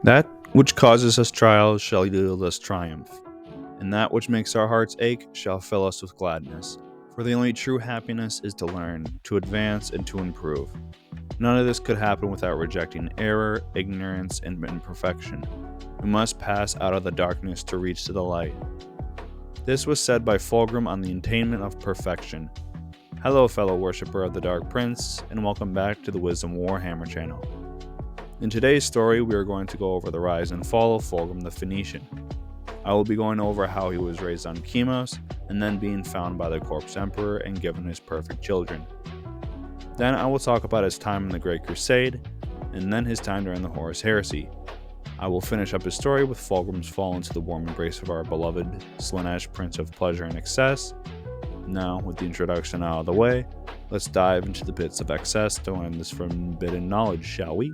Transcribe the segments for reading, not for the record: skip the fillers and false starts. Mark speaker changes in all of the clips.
Speaker 1: That which causes us trials shall yield us triumph, and that which makes our hearts ache shall fill us with gladness. For the only true happiness is to learn, to advance, and to improve. None of this could happen without rejecting error, ignorance, and imperfection. We must pass out of the darkness to reach to the light. This was said by Fulgrim on the attainment of perfection. Hello, fellow worshipper of the Dark Prince, and welcome back to the Wisdom Warhammer channel. In today's story, we are going to go over the rise and fall of Fulgrim the Phoenician. I will be going over how he was raised on Chemos, and then being found by the Corpse Emperor and given his perfect children. Then I will talk about his time in the Great Crusade, and then his time during the Horus Heresy. I will finish up his story with Fulgrim's fall into the warm embrace of our beloved Slaanesh Prince of Pleasure and Excess. Now, with the introduction out of the way, let's dive into the bits of excess to learn this forbidden knowledge, shall we?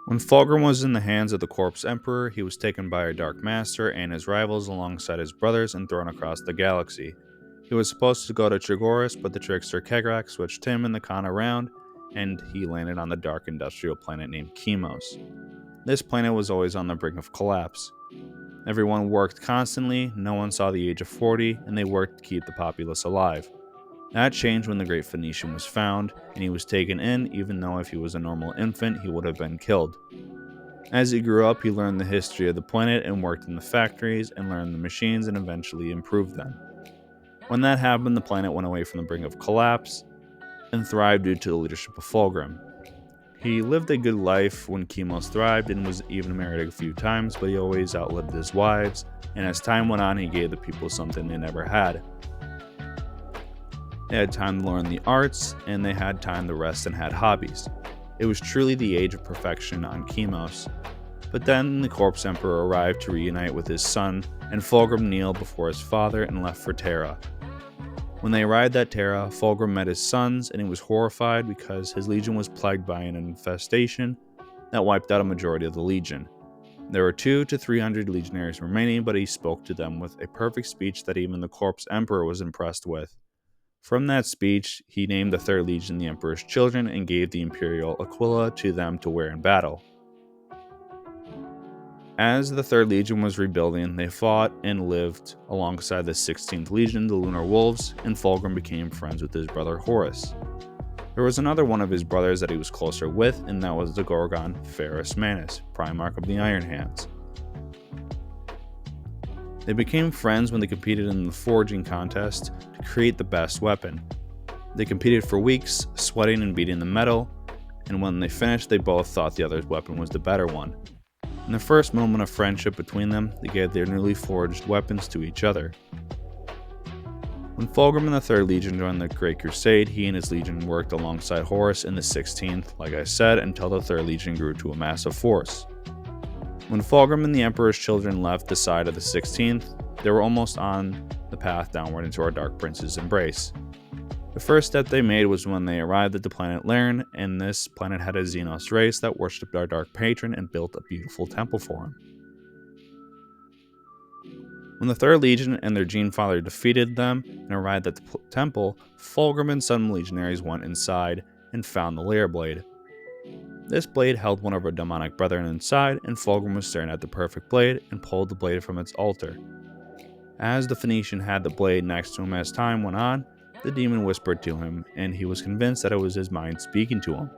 Speaker 1: When Fulgrim was in the hands of the Corpse Emperor, he was taken by a Dark Master and his rivals alongside his brothers and thrown across the galaxy. He was supposed to go to Trigoris, but the trickster Kegrak switched him and the Khan around, and he landed on the dark industrial planet named Chemos. This planet was always on the brink of collapse. Everyone worked constantly, no one saw the age of 40, and they worked to keep the populace alive. That changed when the Great Phoenician was found, and he was taken in, even though if he was a normal infant, he would have been killed. As he grew up, he learned the history of the planet and worked in the factories and learned the machines and eventually improved them. When that happened, the planet went away from the brink of collapse and thrived due to the leadership of Fulgrim. He lived a good life when Chemos thrived and was even married a few times, but he always outlived his wives, and as time went on, he gave the people something they never had. They had time to learn the arts, and they had time to rest and had hobbies. It was truly the age of perfection on Chemos. But then the Corpse Emperor arrived to reunite with his son, and Fulgrim kneeled before his father and left for Terra. When they arrived at Terra, Fulgrim met his sons, and he was horrified because his legion was plagued by an infestation that wiped out a majority of the legion. There were 200 to 300 legionaries remaining, but he spoke to them with a perfect speech that even the Corpse Emperor was impressed with. From that speech, he named the 3rd Legion the Emperor's Children and gave the Imperial Aquila to them to wear in battle. As the 3rd Legion was rebuilding, they fought and lived alongside the 16th Legion, the Lunar Wolves, and Fulgrim became friends with his brother Horus. There was another one of his brothers that he was closer with, and that was the Gorgon Ferrus Manus, Primarch of the Iron Hands. They became friends when they competed in the forging contest to create the best weapon. They competed for weeks, sweating and beating the metal, and when they finished, they both thought the other's weapon was the better one. In the first moment of friendship between them, they gave their newly forged weapons to each other. When Fulgrim and the 3rd Legion joined the Great Crusade, he and his legion worked alongside Horus in the 16th, like I said, until the 3rd Legion grew to a massive force. When Fulgrim and the Emperor's children left the side of the 16th, they were almost on the path downward into our Dark Prince's embrace. The first step they made was when they arrived at the planet Laren, and this planet had a Xenos race that worshipped our Dark Patron and built a beautiful temple for him. When the 3rd Legion and their Gene Father defeated them and arrived at the temple, Fulgrim and some legionaries went inside and found the Lair Blade. This blade held one of our demonic brethren inside, and Fulgrim was staring at the perfect blade and pulled the blade from its altar. As the Phoenician had the blade next to him as time went on, the demon whispered to him, and he was convinced that it was his mind speaking to him.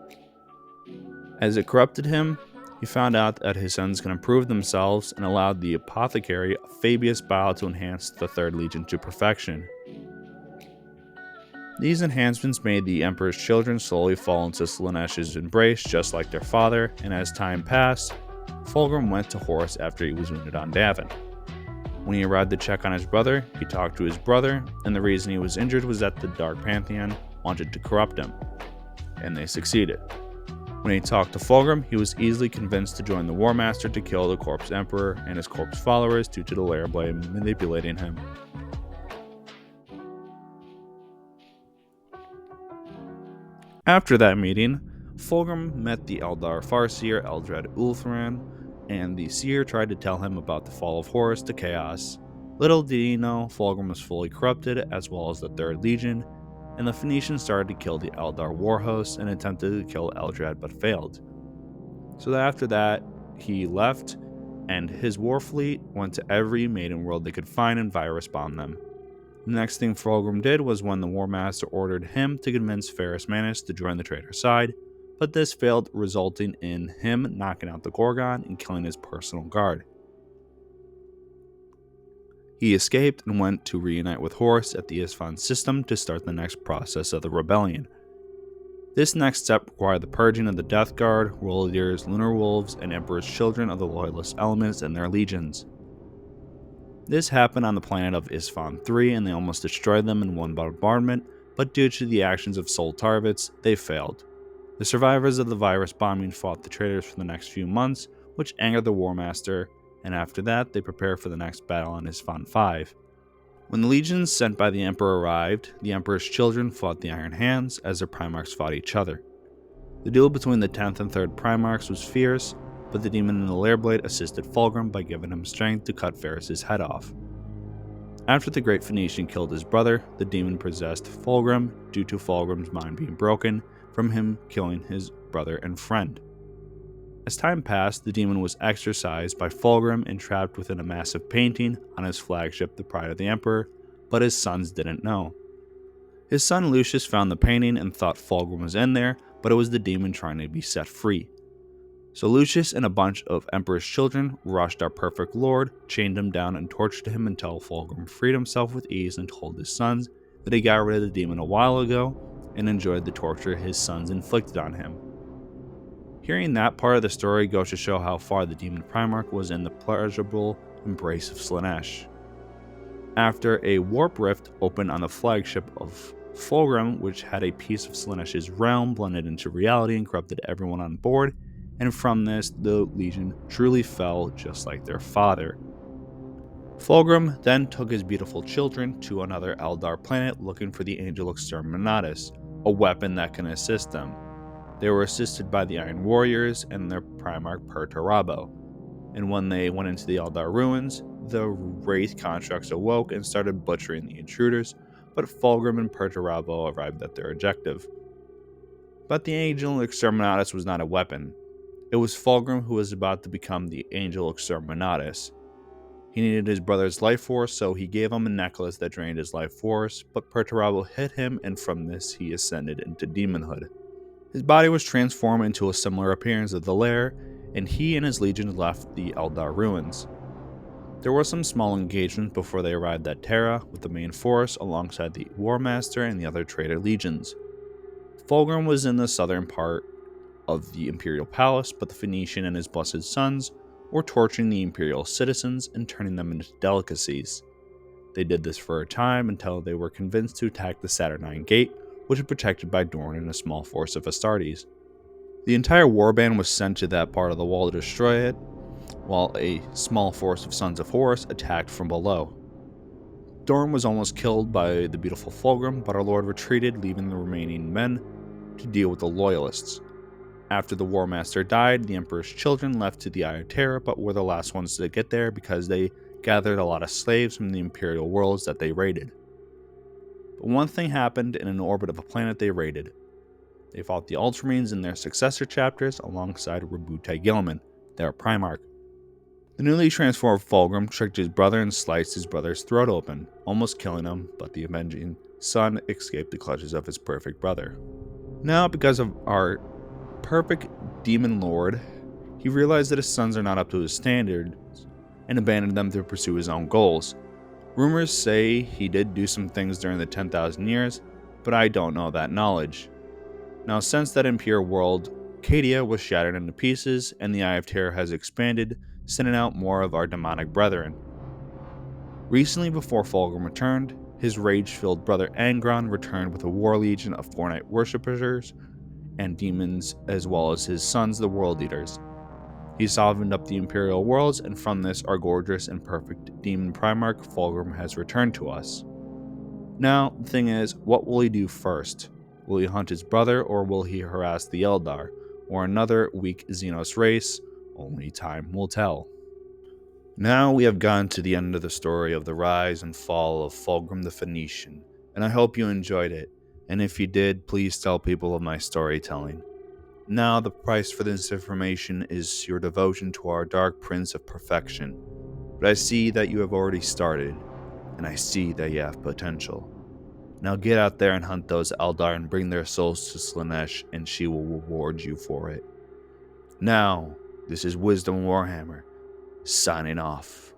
Speaker 1: As it corrupted him, he found out that his sons can improve themselves and allowed the apothecary Fabius Bile to enhance the 3rd Legion to perfection. These enhancements made the Emperor's children slowly fall into Slaanesh's embrace just like their father, and as time passed, Fulgrim went to Horus after he was wounded on Davin. When he arrived to check on his brother, he talked to his brother, and the reason he was injured was that the Dark Pantheon wanted to corrupt him, and they succeeded. When he talked to Fulgrim, he was easily convinced to join the War Master to kill the Corpse Emperor and his corpse followers due to the Lair Blade manipulating him. After that meeting, Fulgrim met the Eldar Farseer Eldred Ulthuan, and the seer tried to tell him about the fall of Horus to Chaos. Little did he know, Fulgrim was fully corrupted, as well as the 3rd Legion, and the Phoenicians started to kill the Eldar war hosts and attempted to kill Eldred but failed. So after that, he left, and his war fleet went to every maiden world they could find and virus bombed them. The next thing Fulgrim did was when the War Master ordered him to convince Ferrus Manus to join the traitor side, but this failed, resulting in him knocking out the Gorgon and killing his personal guard. He escaped and went to reunite with Horus at the Isfahan system to start the next process of the rebellion. This next step required the purging of the Death Guard, World Eaters, Lunar Wolves, and Emperor's Children of the Loyalist elements and their legions. This happened on the planet of Isfahan 3, and they almost destroyed them in one bombardment, but due to the actions of Sol Tarvitz, they failed. The survivors of the virus bombing fought the traitors for the next few months, which angered the War Master, and after that, they prepared for the next battle on Isfahan 5. When the legions sent by the Emperor arrived, the Emperor's children fought the Iron Hands as their Primarchs fought each other. The duel between the 10th and 3rd Primarchs was fierce, but the demon in the Lairblade assisted Fulgrim by giving him strength to cut Ferrus' head off. After the Great Phoenician killed his brother, the demon possessed Fulgrim due to Fulgrim's mind being broken from him killing his brother and friend. As time passed, the demon was exorcised by Fulgrim and trapped within a massive painting on his flagship, the Pride of the Emperor, but his sons didn't know. His son Lucius found the painting and thought Fulgrim was in there, but it was the demon trying to be set free. So Lucius and a bunch of Emperor's children rushed our perfect lord, chained him down, and tortured him until Fulgrim freed himself with ease and told his sons that he got rid of the demon a while ago and enjoyed the torture his sons inflicted on him. Hearing that part of the story goes to show how far the Daemon Primarch was in the pleasurable embrace of Slaanesh. After a warp rift opened on the flagship of Fulgrim, which had a piece of Slaanesh's realm blended into reality and corrupted everyone on board, and from this, the Legion truly fell just like their father. Fulgrim then took his beautiful children to another Eldar planet looking for the Angel Exterminatus, a weapon that can assist them. They were assisted by the Iron Warriors and their Primarch Perturabo, and when they went into the Eldar ruins, the Wraith constructs awoke and started butchering the intruders, but Fulgrim and Perturabo arrived at their objective. But the Angel Exterminatus was not a weapon. It was Fulgrim who was about to become the Angel Exterminatus. He needed his brother's life force, so he gave him a necklace that drained his life force, but Perturabo hit him, and from this he ascended into demonhood. His body was transformed into a similar appearance of the lair, and he and his legions left the Eldar ruins. There were some small engagements before they arrived at Terra with the main force alongside the War Master and the other traitor legions. Fulgrim was in the southern part of the Imperial Palace, but the Phoenician and his blessed sons were torturing the Imperial citizens and turning them into delicacies. They did this for a time until they were convinced to attack the Saturnine Gate, which is protected by Dorn and a small force of Astartes. The entire warband was sent to that part of the wall to destroy it, while a small force of Sons of Horus attacked from below. Dorn was almost killed by the beautiful Fulgrim, but our lord retreated, leaving the remaining men to deal with the Loyalists. After the War Master died, the Emperor's children left to the Eye of Terror, but were the last ones to get there because they gathered a lot of slaves from the Imperial worlds that they raided. But one thing happened in an orbit of a planet they raided. They fought the Ultramarines in their successor chapters alongside Rabutai Gilman, their Primarch. The newly transformed Fulgrim tricked his brother and sliced his brother's throat open, almost killing him, but the avenging son escaped the clutches of his perfect brother. Now, because of our perfect demon lord, he realized that his sons are not up to his standards and abandoned them to pursue his own goals. Rumors say he did do some things during the 10,000 years, but I don't know that knowledge. Now, since that impure world, Cadia was shattered into pieces, and the Eye of Terror has expanded, sending out more of our demonic brethren. Recently, before Fulgrim returned, his rage-filled brother Angron returned with a war legion of Fortnite worshippers and demons, as well as his sons, the World Eaters. He softened up the Imperial worlds, and from this, our gorgeous and perfect Daemon Primarch Fulgrim has returned to us. Now, the thing is, what will he do first? Will he hunt his brother, or will he harass the Eldar, or another weak Xenos race? Only time will tell. Now we have gotten to the end of the story of the rise and fall of Fulgrim the Phoenician, and I hope you enjoyed it, and if you did, please tell people of my storytelling. Now the price for this information is your devotion to our Dark Prince of Perfection, but I see that you have already started, and I see that you have potential. Now get out there and hunt those Eldar and bring their souls to Slaanesh, and she will reward you for it. Now, this is Wisdom Warhammer, signing off.